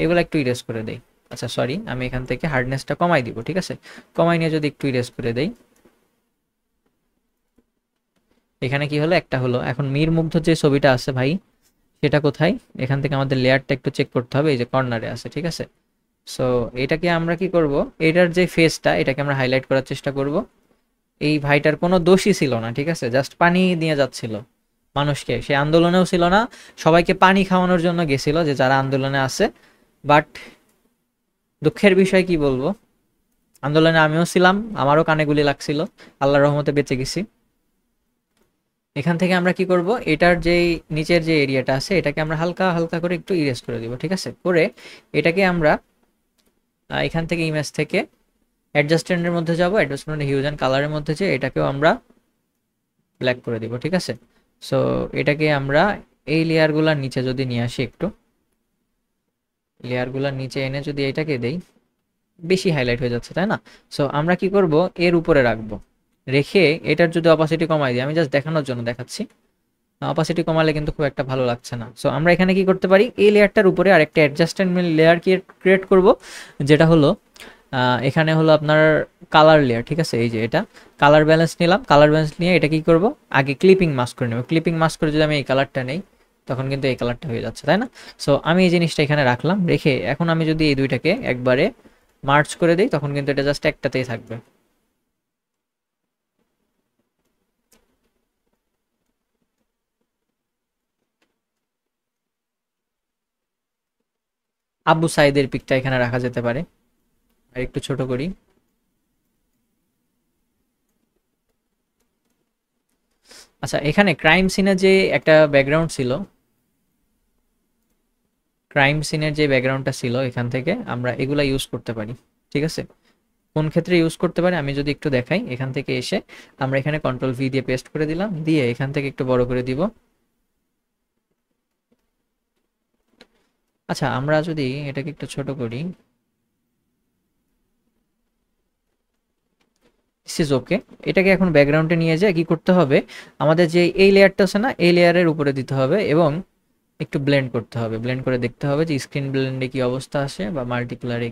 এগুলো একটু ইরেজ করে দেই। আচ্ছা সরি, আমি এখান থেকে হার্ডনেসটা কমাই দিব। ঠিক আছে, কমাই নিয়ে যদি একটু ইরেজ করে দেই, এখানে কি হলো, একটা হলো। এখন মীর মুগ্ধ যে ছবিটা আছে ভাই, সেটা কোথায়? এখান থেকে আমাদের লেয়ারটা একটু চেক করতে হবে, এই যে কর্নারে আছে। ঠিক আছে, সো এটাকে আমরা কি করব, এটার যে ফেসটা এটাকে আমরা হাইলাইট করার চেষ্টা করব। এই ভাইটার কোনো দোষই ছিল না, ঠিক আছে, জাস্ট পানি দিয়ে যাচ্ছিল মানুষকে, সে আন্দোলনেও ছিল না, সবাইকে পানি খাওয়ানোর জন্য গেছিল যে যারা আন্দোলনে আছে। বাট দুঃখের বিষয় কি বলবো, আন্দোলনে আমিও ছিলাম, আমারও কানে গুলি লাগছিল, আল্লাহর রহমতে বেঁচে গেছি। এখান থেকে আমরা কি করব, এটার যে নিচের যে এরিয়াটা আছে এটাকে আমরা হালকা হালকা করে একটু ইরেজ করে দিব। ঠিক আছে, করে এটাকে আমরা এখান থেকে ইমেজ থেকে অ্যাডজাস্টমেন্টের মধ্যে যাব, অ্যাডজাস্টমেন্ট হিউজ অ্যান্ড কালারের মধ্যে যে এটাকেও আমরা ব্ল্যাক করে দিব। ঠিক আছে, সো এটাকে আমরা এই লেয়ারগুলোর নিচে যদি নিয়ে আসি, একটু লেয়ারগুলোর নিচে এনে যদি এটাকে দেই, বেশি হাইলাইট হয়ে যাচ্ছে, তাই না? সো আমরা কি করব, এর উপরে রাখবো, রেখে এটার যদি অপাসিটি কমাই দিই, আমি জাস্ট দেখানোর জন্য দেখাচ্ছি, অপাসিটি কমালে কিন্তু খুব একটা ভালো লাগছে না। সো আমরা এখানে কি করতে পারি, এই লেয়ারটার উপরে আরেকটা অ্যাডজাস্টমেন্ট লেয়ার ক্রিয়েট করব, যেটা হলো এখানে হলো আপনার কালার লেয়ার। ঠিক আছে, এই যে এটা কালার ব্যালেন্স নিলাম, কালার ব্যালেন্স নিয়ে এটা কি করব, আগে ক্লিপিং মাস্ক করে নেব। ক্লিপিং মাস্ক করে যদি আমি এই কালারটা নেই তখন কিন্তু এই কালারটা হয়ে যাচ্ছে, তাই না? সো আমি এই জিনিসটা এখানে রাখলাম, রেখে এখন আমি যদি এই দুইটাকে একবারে মার্চ করে দিই তখন কিন্তু এটা জাস্ট একটাতেই থাকবে। আব্বু সাইদের পিকটা এখানে রাখা যেতে পারে, আর একটু ছোট করি। আচ্ছা, এখানে ক্রাইম সিনের যে একটা ব্যাকগ্রাউন্ড ছিল, ক্রাইম সিনের যে ব্যাকগ্রাউন্ডটা ছিল এখান থেকে আমরা এগুলা ইউজ করতে পারি। ঠিক আছে, কোন ক্ষেত্রে ইউজ করতে পারি আমি যদি একটু দেখাই, এখান থেকে এসে আমরা এখানে কন্ট্রোল ভি দিয়ে পেস্ট করে দিলাম, দিয়ে এখান থেকে একটু বড় করে দিব। আচ্ছা, আমরা যদি এটাকে একটু ছোট করি, দিস ইজ ওকে। এটাকে এখন ব্যাকগ্রাউন্ডে নিয়ে যায় কি করতে হবে, আমাদের যে এই লেয়ারটা আছে না, এই লেয়ারের উপরে দিতে হবে এবং একটু ব্লেন্ড করতে হবে, ব্লেন্ড করে দেখতে হবে যে স্ক্রিন ব্লেন্ডে কি অবস্থা আসে বা মাল্টিপ্লারে।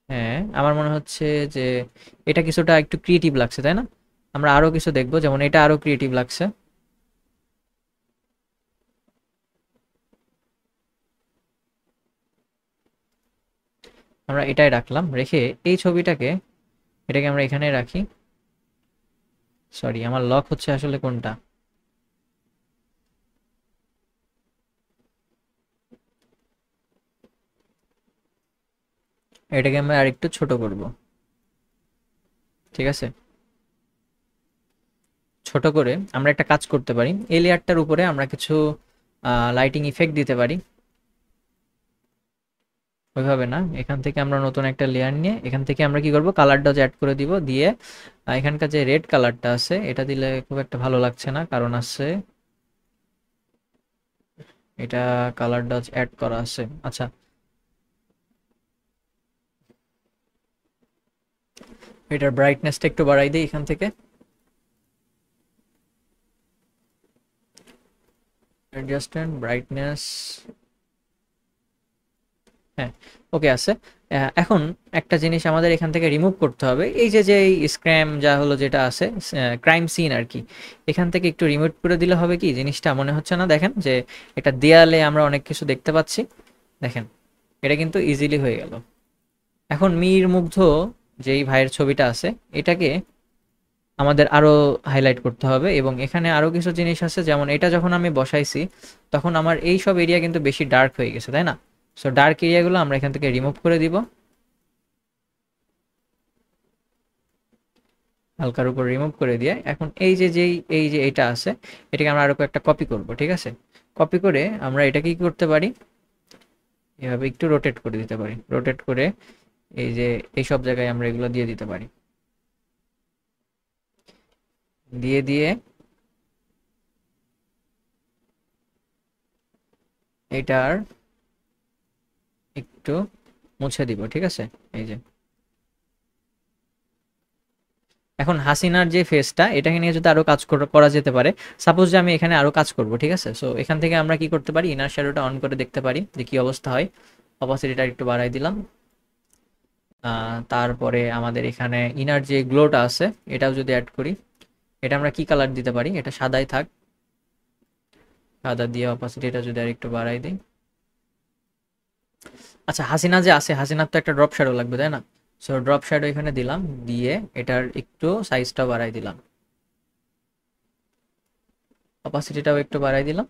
হ্যাঁ, আমার মনে হচ্ছে যে এটা কিছুটা একটু ক্রিয়েটিভ লাগছে, তাই না? আমরা আরো কিছু দেখবো, যেমন এটা আরো ক্রিয়েটিভ লাগছে। আমরা এটাই রাখলাম, রেখে এই ছবিটাকে, এটাকে আমরা এখানে রাখি। সরি, আমার লক হচ্ছে আসলে কোনটা, এটাকে আমরা আরেকটু ছোট করব। ঠিক আছে, ছোট করে আমরা একটা কাজ করতে পারি, এই লেয়ারটার উপরে আমরা কিছু লাইটিং ইফেক্ট দিতে পারি। ওইভাবে না, এখান থেকে আমরা নতুন একটা লেয়ার নিয়ে এখান থেকে আমরা কি করব, কালার ডজ অ্যাড করে দিব। দিয়ে এখানকার যে রেড কালারটা আছে এটা দিলে খুব একটা ভালো লাগছে না, কারণ আছে এটা কালার ডজ অ্যাড করা আছে। আচ্ছা, এটার ব্রাইটনেসটা একটু বাড়াই দিই এখান থেকে, অ্যাডজাস্টমেন্ট ব্রাইটনেস, হ্যাঁ, ওকে আছে। এখন একটা জিনিস আমাদের এখান থেকে রিমুভ করতে হবে, এই যে যে স্ক্র্যাম যা হলো যেটা আছে, ক্রাইম সিন আর কি, এখান থেকে একটু রিমুভ করে দিলে হবে কি জিনিসটা মনে হচ্ছে না, দেখেন যে এটা দেয়ালে আমরা অনেক কিছু দেখতে পাচ্ছি, দেখেন এটা কিন্তু ইজিলি হয়ে গেল। এখন মীর মুগ্ধ যেই ভাইয়ের ছবিটা আছে এটাকে আমাদের আরো হাইলাইট করতে হবে, এবং এখানে আরো কিছু জিনিস আছে, যেমন এটা যখন আমি বসাইছি তখন আমার এই সব এরিয়া কিন্তু বেশি ডার্ক হয়ে গেছে, তাই না? সো ডার্ক এরিয়াগুলো আমরা এখান থেকে রিমুভ করে দিব, হালকার উপর রিমুভ করে দিয়ে এখন এই যে এটা আছে এটাকে আমরা আরো একটা কপি করব, ঠিক আছে? কপি করে আমরা এটা কি করতে পারি, এভাবে একটু রোটেট করে দিতে পারি, রোটেট করে এই যে এই সব জায়গায় আমরা এগুলো দিয়ে দিতে পারি, দিয়ে দিয়ে এটার একটু মুছে দিব, ঠিক আছে? এই যে এখন হাসিনার যে ফেসটা এটাকে নিয়ে যদি আরো কাজ করা যেতে পারে, সাপোজ যে আমি এখানে আরো কাজ করব, ঠিক আছে? সো এখান থেকে আমরা কি করতে পারি, ইনার শ্যাডোটা অন করে দেখতে পারি যে কি অবস্থা হয়। অপাসিটিটা একটু বাড়াই দিলাম। তারপরে আমাদের এখানে ইনার যে গ্লোটা আছে এটাও যদি অ্যাড করি, এটা আমরা কি কালার দিতে পারি, এটা সাদাই থাক, সাদা দিয়ে অপাসিটিটা যদি আর একটু বাড়াই দিই। আচ্ছা, হাসিনা যে আছে হাসিনার তো একটা ড্রপ শ্যাডো লাগবে, তাই না? সো ড্রপ শ্যাডো এখানে দিলাম, দিয়ে এটার একটু সাইজটা বাড়াই দিলাম, অপাসিটিটাও একটু বাড়াই দিলাম।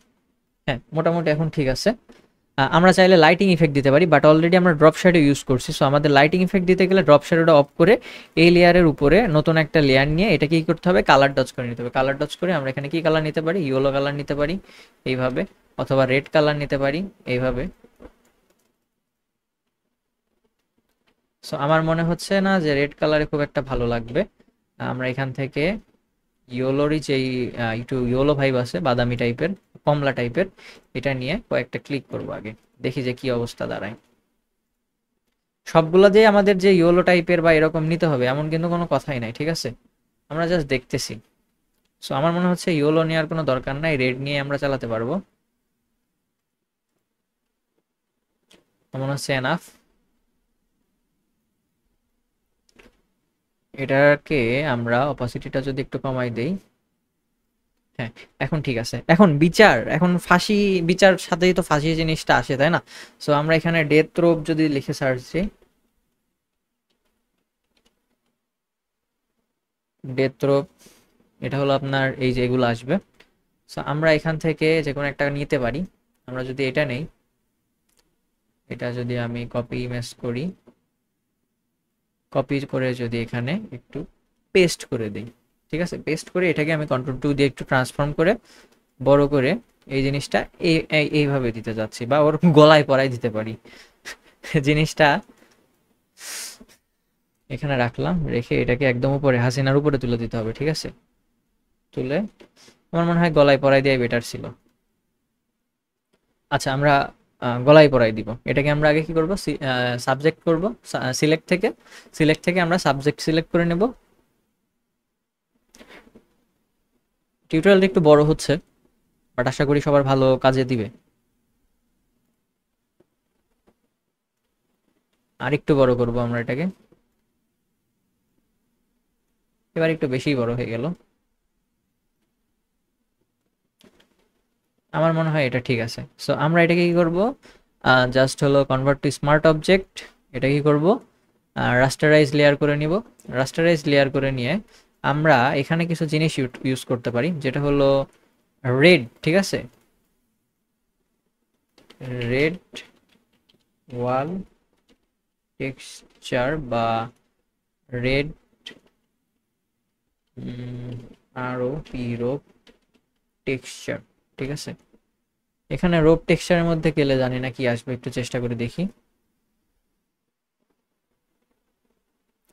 হ্যাঁ, মোটামুটি এখন ঠিক আছে। আমরা চাইলে লাইটিং ইফেক্ট দিতে পারি, বাট অলরেডি আমরা ড্রপ শ্যাডো ইউজ করছি, সো আমাদের লাইটিং ইফেক্ট দিতে গেলে ড্রপ শ্যাডোটা অফ করে এই লেয়ারের উপরে নতুন একটা লেয়ার নিয়ে এটা কি করতে হবে, কালার ডজ করে নিতে হবে। কালার ডজ করে আমরা এখানে কি কালার নিতে পারি, ইয়েলো কালার নিতে পারি এইভাবে, অথবা রেড কালার নিতে পারি এইভাবে। সো আমার মনে হচ্ছে না যে রেড কালারে খুব একটা ভালো লাগবে, আমরা এখান থেকে ইয়েলোরই যেই একটু ইয়েলো ভাইব আছে, বাদামি টাইপের, কমলা টাইপের, এটা নিয়ে কয়েকটা ক্লিক করবো আগে, দেখি যে কি অবস্থা দাঁড়ায়। সবগুলো যে আমাদের যে ইয়েলো টাইপের বা এরকম নিতে হবে এমন কিন্তু কোনো কথাই নাই, ঠিক আছে? আমরা জাস্ট দেখতেছি। সো আমার মনে হচ্ছে ইয়েলো নেওয়ার কোনো দরকার নাই, রেড নিয়ে আমরা চালাতে পারবো, আমার মনে হচ্ছে এনাফ। এটাকে আমরা অপাসিটিটা যদি একটু কমাই দেই, হ্যাঁ, এখন ঠিক আছে। এখন বিচার, এখন ফাঁসি, বিচার সাথেই তো ফাঁসি জিনিসটা আসে, তাই না? সো আমরা এখানে ডেথ রোপ যদি লিখে সার্চ দিই, ডেথ রোপ, এটা হলো আপনার এই যে এগুলো আসবে। সো আমরা এখান থেকে যে কোনো একটা নিতে পারি, আমরা যদি এটা নেই, এটা যদি আমি কপি ইমেজ করি, কপি করে যদি এখানে একটু পেস্ট করে দিই, ঠিক আছে? পেস্ট করে এটাকে আমি কন্ট্রোল 2 দিয়ে একটু ট্রান্সফর্ম করে বড় করে এই জিনিসটা এইভাবে দিতে যাচ্ছি, বা ওর গলায় পরাই দিতে পারি জিনিসটা এখানে রাখলাম, রেখে এটাকে একদম উপরে হাসিনার উপরে তুলে দিতে হবে, ঠিক আছে? তুলে আমার মনে হয় গলায় পরাই দেওয়াই বেটার ছিল। আচ্ছা, আমরা গলায় পরাই দিব। এটাকে আমরা আগে কি করব, সাবজেক্ট করব, সিলেক্ট থেকে আমরা সাবজেক্ট সিলেক্ট করে নেব। টিউটোরিয়ালটা একটু বড় হচ্ছে, বাট আশা করি সবার ভালো কাজে দিবে। আর একটু বড় করব আমরা এটাকে, এবার একটু বেশি বড় হয়ে গেল, আমার মনে হয় এটা ঠিক আছে। সো আমরা এটাকে কি করব, জাস্ট হলো কনভার্ট টু স্মার্ট অবজেক্ট, এটা কি করব, রাস্টারাইজ লেয়ার করে নিব। রাস্টারাইজ লেয়ার করে নিয়ে আমরা এখানে কিছু জিনিস ইউজ করতে পারি, যেটা হলো রেড, ঠিক আছে? রেড ওয়াল টেক্সচার বা রেড আরও পি রোপ টেক্সচার, ঠিক আছে। এখানে রোপ টেক্সচারের মধ্যে গেলে জানি না কি আসবে, একটু চেষ্টা করে দেখি।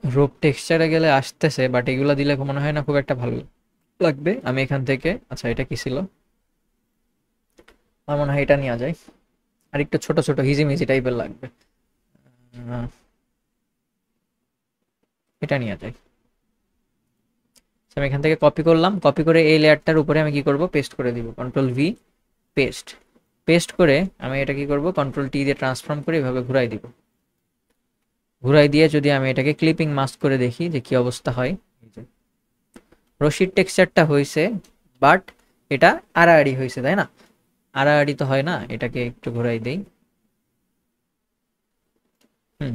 রোপ টেক্সচারে গেলে আসতেছে, বাট এগুলো দিলে মনে হয় না খুব একটা ভালো লাগবে। আমি এখান থেকে, আচ্ছা এটা কি ছিল, আমার মনে হয় এটা নেওয়া যায়, আর একটু ছোট ছোট হিজিমিজি টাইপের লাগবে। আহ, এটা নেওয়া যায়। So, আমি এখান থেকে কপি করলাম, কপি করে এই লেয়ারটার উপরে আমি কি করব, পেস্ট করে দিব, কন্ট্রোল ভি, পেস্ট। পেস্ট করে আমি এটা কি করব, কন্ট্রোল টি দিয়ে ট্রান্সফর্ম করে এভাবে ঘুরাই দিব। ঘুরাই দিয়ে যদি আমি এটাকে ক্লিপিং মাস্ক করে দেখি যে কি অবস্থা হয়। রশির টেক্সচারটা হয়েছে, বাট এটা আড়াআড়ি হয়েছে, তাই না? আড়াআড়ি তো হয় না, এটাকে একটু ঘুরাই দেই। হুম,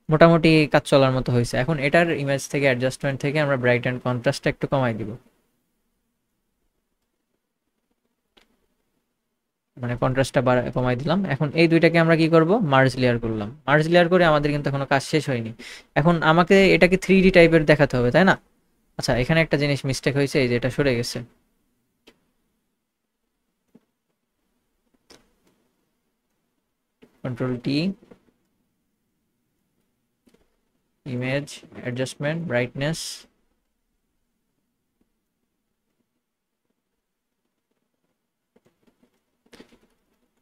মোটামুটি কাজ চলার মতো হয়েছে। এখন এটার ইমেজ থেকে, অ্যাডজাস্টমেন্ট থেকে আমরা ব্রাইট অ্যান্ড কন্ট্রাস্টটা একটু কমাই দিব, মানে কন্ট্রাস্টটা কমাই দিলাম। এখন এই দুইটাকে আমরা কি করব, মার্জ লেয়ার করলাম। মার্জ লেয়ার করে আমাদের কিন্তু এখনো কাজ শেষ হয়নি। এখন আমাকে এটাকে 3D টাইপের দেখাতে হবে, তাই না? আচ্ছা, এখানে একটা জিনিস মিস্টেক হয়েছে, এই যে এটা সরে গেছে। Control T, image, adjustment, brightness,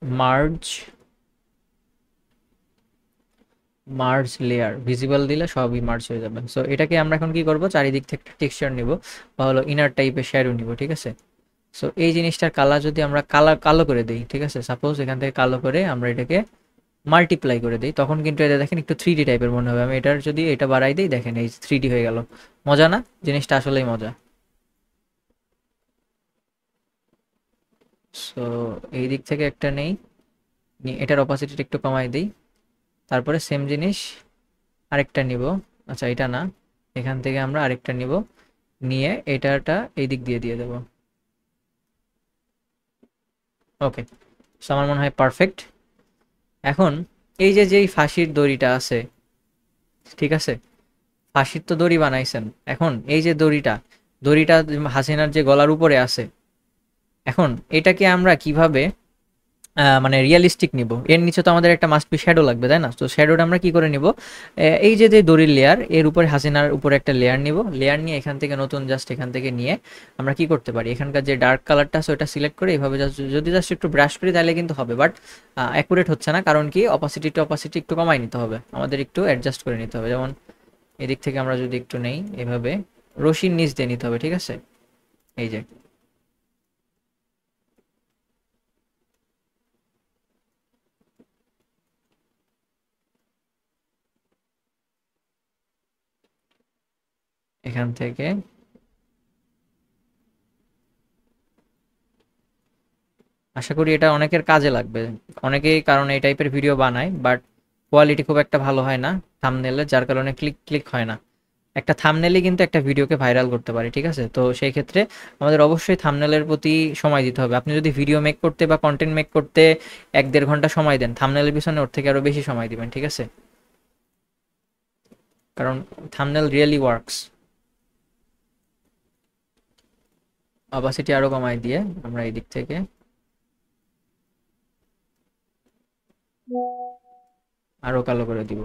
merge, merge layer, visible দিলে সবই মার্জ হয়ে যাবে। সো এটাকে আমরা এখন কি করব, চারিদিক থেকে টেক্সচার নিব, বা হলো ইনার টাইপের শ্যাডো নিব, ঠিক আছে। সো এই জিনিসটার কালার যদি আমরা কালো করে দিই, ঠিক আছে, সাপোজ এখান থেকে কালো করে আমরা এটাকে মাল্টিপ্লাই করে দিই, তখন কিন্তু এটা দেখেন একটু 3D টাইপের মনে হবে। আমি এটার যদি এটা বাড়াই দিই, দেখেন এই 3D হয়ে গেল। মজা না? জিনিসটা আসলেই মজা। সো এই দিক থেকে একটা নেই, এটার অপাসিটিটা একটু কমাই দিই, তারপরে সেম জিনিস আরেকটা নিব। আচ্ছা এটা না, এখান থেকে আমরা আরেকটা নিব, নিয়ে এটাটা এই দিক দিয়ে দিয়ে দেব। ওকে, সো আমার মনে হয় পারফেক্ট। এখন এই যে যেই ফাঁসির দড়িটা আছে, ঠিক আছে, ফাঁসির তো দড়ি বানাইছেন, এখন এই যে দড়িটা, দড়িটা হাসিনার যে গলার উপরে আছে, এখন এটাকে আমরা কিভাবে মানে রিয়েলিস্টিক নিব? এর নিচে তো আমাদের একটা মাস্ট বি শ্যাডো লাগবে, তাই না? তো শ্যাডোটা আমরা কি করে নিব, এই যে যে দড়ির লেয়ার, এর উপরে হাসিনার উপরে একটা লেয়ার নিব, লেয়ার নিয়ে এখান থেকে নতুন জাস্ট এখান থেকে নিয়ে আমরা কি করতে পারি, এখানকার যে ডার্ক কালারটা আছে ওটা সিলেক্ট করে এইভাবে জাস্ট যদি জাস্ট একটু ব্রাশ করি তাহলে কিন্তু হবে, বাট অ্যাকুরেট হচ্ছে না, কারণ কি অপাসিটি একটু কমাই নিতে হবে, আমাদের একটু অ্যাডজাস্ট করে নিতে হবে। যেমন এদিক থেকে আমরা যদি একটু নেই, এভাবে রশির নিচ দিয়ে নিতে হবে, ঠিক আছে। এই যে এখান থেকে আশা করি এটা অনেকের কাজে লাগবে। অনেকেই কারণ এই টাইপের ভিডিও বানায়, বাট কোয়ালিটি খুব একটা ভালো হয় না থাম্বনেলের, যার কারণে ক্লিক ক্লিক হয় না। একটা থাম্বনেলই কিন্তু একটা ভিডিওকে ভাইরাল করতে পারে, ঠিক আছে। তো সেই ক্ষেত্রে আমাদের অবশ্যই থাম্বনেলের প্রতি সময় দিতে হবে। আপনি যদি ভিডিও মেক করতে বা কন্টেন্ট মেক করতে 1-1.5 ঘন্টা সময় দেন, থাম্বনেলের পিছনে ওর থেকে আরো বেশি সময় দিবেন, ঠিক আছে, কারণ থাম্বনেল রিয়েলি ওয়ার্কস। অপাসিটি আরো কমাই দিয়ে আমরা এই দিক থেকে আরো কালো করে দিব।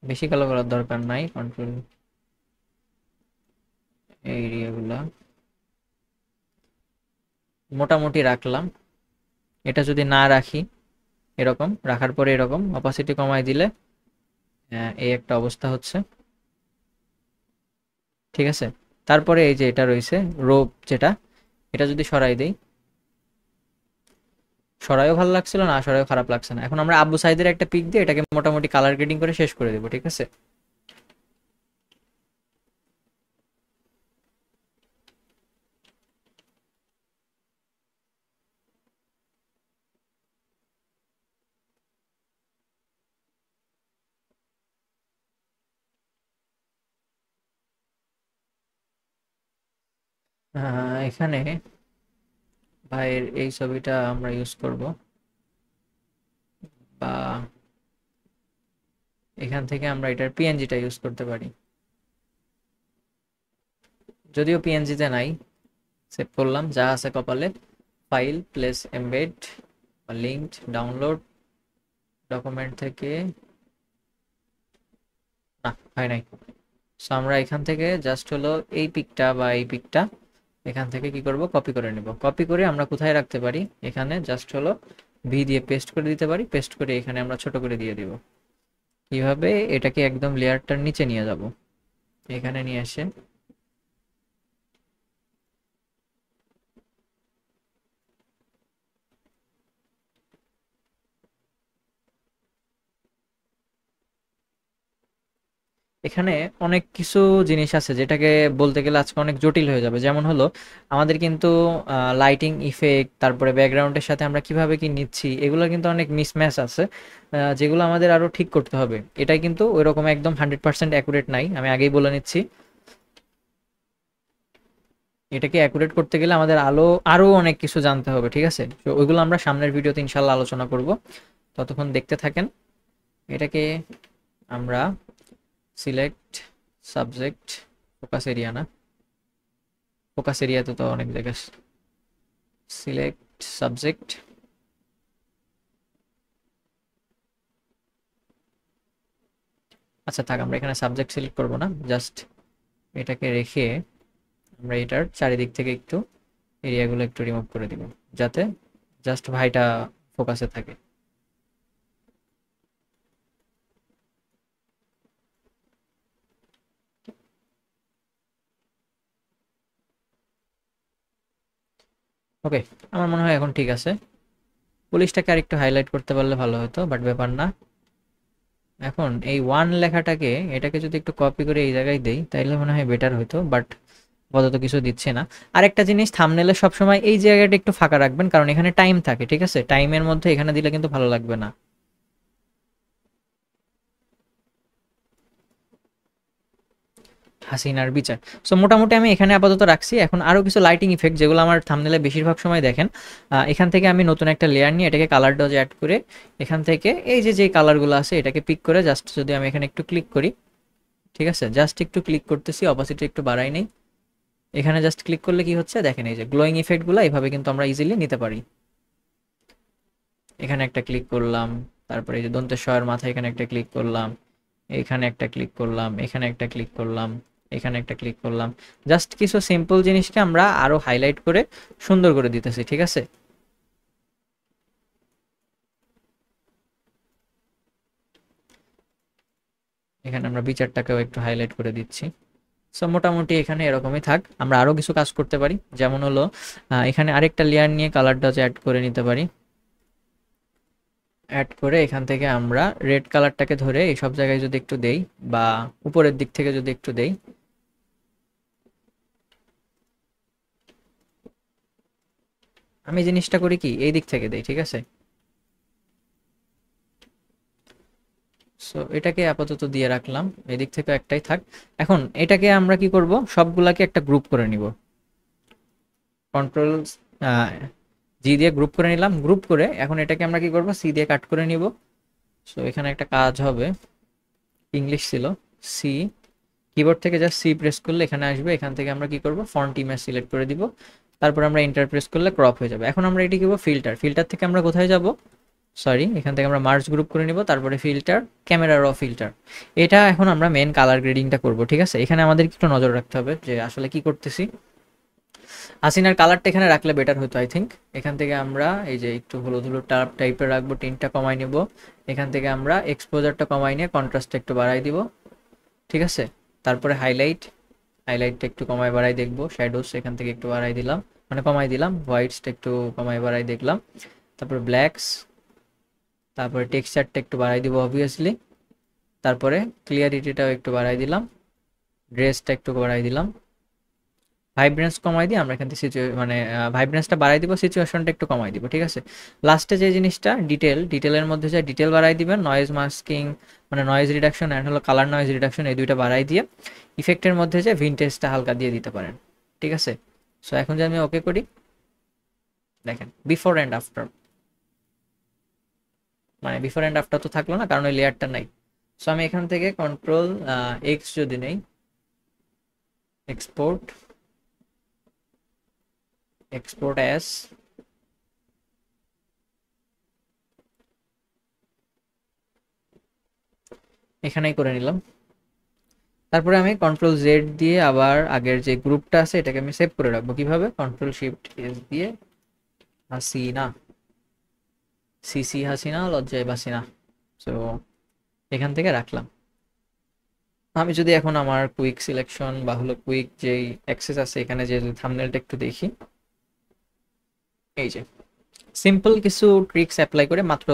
বেশি কালো করার দরকার নাই, কন্ট্রোল এই এরিয়াগুলা মোটামুটি রাখলাম। এটা যদি না রাখি, এরকম রাখার পরে এরকম অপাসিটি কমাই দিলে এই একটা অবস্থা হচ্ছে, ঠিক আছে। তারপরে এই যে এটা রয়েছে রোপ যেটা, এটা যদি সরাই দেই, সরাইও ভালো লাগছিল না, সরাইও খারাপ লাগছে না। এখন আমরা আব্বু সাইদের একটা পিক দিয়ে এটাকে মোটামুটি কালার গ্রেডিং করে শেষ করে দেবো, ঠিক আছে। এখানে ভাইয়ের এই ছবিটা আমরা ইউজ করব, বা এখান থেকে আমরা এটার পিএনজিটা ইউজ করতে পারি, যদিও পিএনজিতে নাই। সেভ করলাম, যা আছে কপালে, file place embed linked download document থেকে, না হয় নাই। সো আমরা এখান থেকে জাস্ট হলো এই পিকটা বা এই পিকটা এখান থেকে কি করব, কপি করে নেব। কপি করে আমরা কোথায় রাখতে পারি, এখানে জাস্ট হলো ভি দিয়ে পেস্ট করে দিতে পারি, পেস্ট করে এখানে আমরা ছোট করে দিয়ে দিব। কিভাবে, এটাকে একদম লেয়ারটার নিচে নিয়ে যাব, এখানে নিয়ে এসে এখানে অনেক কিছু জিনিস আছে যেটাকে বলতে গেলে আজকে অনেক জটিল হয়ে যাবে। যেমন হলো আমাদের কিন্তু লাইটিং ইফেক্ট, তারপরে ব্যাকগ্রাউন্ডের সাথে আমরা কিভাবে কি নিচ্ছি, এগুলো কিন্তু অনেক মিসম্যাচ আছে, যেগুলো আমাদের আরো ঠিক করতে হবে। এটাই কিন্তু ওইরকম একদম 100% অ্যাকুরেট নাই, আমি আগেই বলে নিচ্ছি। এটাকে অ্যাকুরেট করতে গেলে আমাদের আরো অনেক কিছু জানতে হবে, ঠিক আছে? তো ওইগুলো আমরা সামনের ভিডিওতে ইনশাল্লাহ আলোচনা করব, ততক্ষণ দেখতে থাকেন। এটাকে আমরা সিলেক্ট সাবজেক্ট, ফোকাস এরিয়া না, ফোকাস এরিয়াতে তো অনেক জায়গা, সিলেক্ট সাবজেক্ট, আচ্ছা থাক, আমরা এখানে সাবজেক্ট সিলেক্ট করব না, জাস্ট এটাকে রেখে আমরা এটার চারিদিক থেকে একটু এরিয়াগুলো একটু রিমুভ করে দিব, যাতে জাস্ট ভাইটা ফোকাসে থাকে। ওকে, আমার মনে হয় এখন ঠিক আছে। পুলিশটাকে আরেকটু হাইলাইট করতে পারলে ভালো হতো, বাট ব্যাপার না। এখন এই ওয়ান লেখাটাকে, এটাকে যদি একটু কপি করে এই জায়গায় দেই তাইলে মনে হয় বেটার হতো, বাট আপাতত কিছু দিচ্ছে না। আরেকটা জিনিস, থাম্বনেলে সবসময় এই জায়গাটা একটু ফাঁকা রাখবেন, কারণ এখানে টাইম থাকে, ঠিক আছে? টাইমের মধ্যে এখানে দিলে কিন্তু ভালো লাগবে না। হাসিনার বিচার। সো মোটামুটি আমি এখানে আপাতত রাখছি। এখন আরো কিছু লাইটিং ইফেক্ট যেগুলো আমার থাম্বনেলে বেশিরভাগ সময় দেখেন, এখান থেকে আমি নতুন একটা লেয়ার নিয়ে এটাকে কালার ডজ অ্যাড করে এখান থেকে এই যে কালারগুলো আছে এটাকে পিক করে জাস্ট যদি আমি এখানে একটু ক্লিক করি, ঠিক আছে? জাস্ট একটু ক্লিক করতেছি, অপাসিটি একটু বাড়াই নেই। এখানে জাস্ট ক্লিক করলে কি হচ্ছে দেখেন, এই যে গ্লোয়িং ইফেক্টগুলো এইভাবে কিন্তু আমরা ইজিলি নিতে পারি। এখানে একটা ক্লিক করলাম, তারপরে এই যে দন্তেশ্বরের মাথায় এখানে একটা ক্লিক করলাম, এখানে একটা ক্লিক করলাম, এখানে একটা ক্লিক করলাম, এখানে একটা ক্লিক করলাম। জাস্ট কিছু সিম্পল জিনিসকে আমরা আরো হাইলাইট করে সুন্দর করে দিতেছি, ঠিক আছে? এখানে আমরা বিচারটাকেও একটু হাইলাইট করে দিচ্ছি। সো মোটামুটি এখানে এরকমই থাক। আমরা আরো কিছু কাজ করতে পারি, যেমন হলো এখানে আরেকটা লেয়ার নিয়ে কালার ডজ অ্যাড করে নিতে পারি। অ্যাড করে এখান থেকে আমরা রেড কালারটাকে ধরে এই সব জায়গায় যদি একটু দেই, বা উপরের দিক থেকে যদি একটু দেই, আমি জিনিসটা করি কি এই দিক থেকে দেই, ঠিক আছে? সো এটাকে আপাতত দিয়ে রাখলাম, এদিক থেকে একটাই থাক। এখন এটাকে আমরা কি করব, সবগুলাকে একটা গ্রুপ করে নিব। কন্ট্রোল জি দিয়ে গ্রুপ করে নিলাম। গ্রুপ করে এখন এটাকে আমরা কি করব, সি দিয়ে কাট করে নিব। সো এখানে একটা কাজ হবে, ইংলিশ ছিল, সি, কিবোর্ড থেকে জাস্ট সি প্রেস করলে এখানে আসবে। এখান থেকে আমরা কি করব, ফন্ট ইমেজ সিলেক্ট করে দিব, তারপর আমরা এন্টার প্রেস করলে ক্রপ হয়ে যাবে। এখন আমরা এটি কি করব, ফিল্টার, ফিল্টার থেকে আমরা কোথায় যাব, সরি, এখান থেকে আমরা মার্জ গ্রুপ করে নিব, তারপরে ফিল্টার, ক্যামেরা র ফিল্টার। এটা এখন আমরা মেন কালার গ্রেডিংটা করব, ঠিক আছে? এখানে আমাদের একটু নজর রাখতে হবে যে আসলে কি করতেছি। হাসিনার কালারটা এখানে রাখলে বেটার হতো আই থিঙ্ক। এখান থেকে আমরা এই যে একটু হলুদ হলুদ টাইপের রাখবো, টিনটা কমাই নেব। এখান থেকে আমরা এক্সপোজারটা কমাই নিয়ে কন্ট্রাস্টটা একটু বাড়াই দিব, ঠিক আছে? তারপরে হাইলাইট, হাইলাইটটা একটু কমাই বাড়াই দেখবো। শ্যাডোস এখান থেকে একটু বাড়াই দিলাম, মানে কমাই দিলাম। হোয়াইটসটা একটু কমাই বাড়াই দেখলাম। তারপরে ব্ল্যাকস, তারপরে টেক্সচারটা একটু বাড়াই দিব অবভিয়াসলি। তারপরে ক্লিয়ারিটিটাও একটু বাড়াই দিলাম, ড্রেসটা একটু বাড়াই দিলাম। ভাইব্রেন্স কমাই দিয়ে আমরা এখান থেকে মানে ভাইব্রেন্সটা বাড়াই দিব, সিচুয়েশনটা একটু কমাই দিব, ঠিক আছে? লাস্টে যে জিনিসটা ডিটেলের মধ্যে যে ডিটেল বাড়াই দিবেন, নয়েজ মাস্কিং মানে নয়েজ রিডাকশন অ্যান্ড হলো কালার নয়েজ রিডাকশন, এই দুইটা বাড়াই দিয়ে ইফেক্টের মধ্যে যে ভিনটেজটা হালকা দিয়ে দিতে পারেন, ঠিক আছে? সো এখন যে আমি ওকে করি, দেখেন বিফোর অ্যান্ড আফটার, মানে বিফোর অ্যান্ড আফটার তো থাকলো না কারণ ওই লেয়ারটা নাই। সো আমি এখান থেকে কন্ট্রোল এক্স যদি নেই, এক্সপোর্ট, এক্সপোর্ট অ্যাস, এখানেই করে নিলাম। তারপরে আমি কন্ট্রোল জেড দিয়ে আবার আগের যে গ্রুপটা আছে এটাকে আমি সেভ করে রাখবো। কিভাবে? কন্ট্রোল শিফট এস দিয়ে হাসিনা, সিসি হাসিনা, লজ্জায় বাসিনা। সো এখান থেকে রাখলাম। আমি যদি এখন আমার কুইক সিলেকশন বা হলো কুইক যেই অ্যাক্সেস আছে এখানে যে থাম্বনেলটা একটু দেখি, এই যে সিম্পল কিছু ট্রিক্স অ্যাপ্লাই করে মাত্র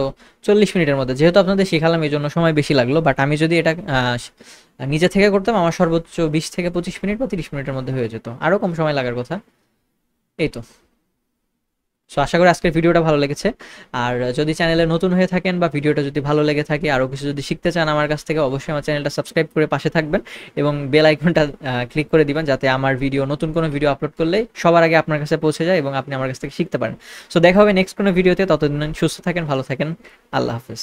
40 মিনিটের মধ্যে, যেহেতু আপনাদের শেখালাম এই জন্য সময় বেশি লাগলো, বাট আমি যদি এটা নিজে থেকে করতাম আমার সর্বোচ্চ 20 থেকে 25 মিনিট বা 30 মিনিটের মধ্যে হয়ে যেত, আরও কম সময় লাগার কথা। এই তো। সো আশা করি আজকের ভিডিওটা ভালো লেগেছে। আর যদি চ্যানেলে নতুন হয়ে থাকেন বা ভিডিওটা যদি ভালো লেগে থাকে, আরও কিছু যদি শিখতে চান আমার কাছ থেকে, অবশ্যই আমার চ্যানেলটা সাবস্ক্রাইব করে পাশে থাকবেন এবং বেল আইকনটা ক্লিক করে দিবেন, যাতে আমার ভিডিও, নতুন কোনো ভিডিও আপলোড করলে সবার আগে আপনার কাছে পৌঁছে যায় এবং আপনি আমার কাছ থেকে শিখতে পারেন। সো দেখা হবে নেক্সট কোনো ভিডিওতে, ততদিন সুস্থ থাকেন, ভালো থাকেন, আল্লাহ হাফেজ।